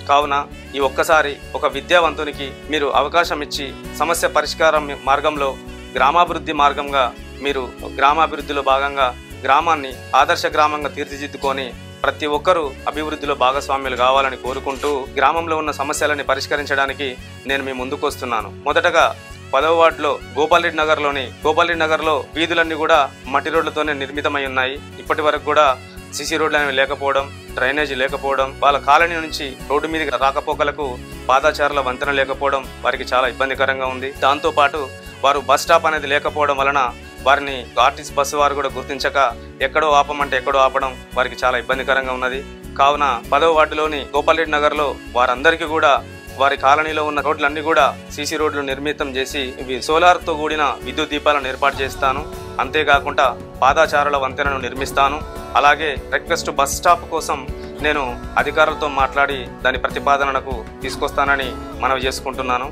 కావున ఈ ఒక్కసారి ఒక విద్యావంతునికి మీరు అవకాశం ఇచ్చి సమస్య పరిష్కారం మార్గంలో గ్రామాభివృద్ధి మార్గంగా మీరు గ్రామాభివృద్ధిలో భాగంగా గ్రామాన్ని ఆదర్శ గ్రామంగా తీర్చిదిద్దుకొని ప్రతి ఒక్కరూ అభివృద్ధిలో భాగస్వామ్యులు కావాలని కోరుకుంటూ గ్రామంలో ఉన్న సమస్యలని పరిష్కరించడానికి నేను మీ ముందుకు వస్తున్నాను. మొదటగా 10వ వార్డులో గోపాల్ రెడ్డి నగర్లో వీధులన్నీ కూడా మట్టి రోడ్లతోనే నిర్మితమై ఉన్నాయి. ఇప్పటి వరకు కూడా సిసి రోడ్లు అనేవి లేకపోవడం, డ్రైనేజీ లేకపోవడం, వాళ్ళ కాలనీ నుంచి రోడ్డు మీదకి రాకపోకలకు పాదచారుల వంతెన లేకపోవడం వారికి చాలా ఇబ్బందికరంగా ఉంది. దాంతోపాటు వారు బస్ స్టాప్ అనేది లేకపోవడం వలన వారిని ఆర్టీసీ బస్సు వారు కూడా గుర్తించక ఎక్కడో ఆపమంటే ఎక్కడో ఆపడం వారికి చాలా ఇబ్బందికరంగా ఉన్నది. కావున 10వ వార్డులోని గోపాల్ రెడ్డి నగర్లో వారందరికీ కూడా వారి కాలనీలో ఉన్న రోడ్లన్నీ కూడా సీసీ రోడ్లు నిర్మితం చేసి ఇవి సోలార్తో కూడిన విద్యుత్ దీపాలను ఏర్పాటు చేస్తాను. అంతేకాకుండా పాదచారుల వంతెనను నిర్మిస్తాను. అలాగే రిక్వెస్ట్ బస్ స్టాప్ కోసం నేను అధికారులతో మాట్లాడి దాని ప్రతిపాదనకు తీసుకొస్తానని మనవి చేసుకుంటున్నాను.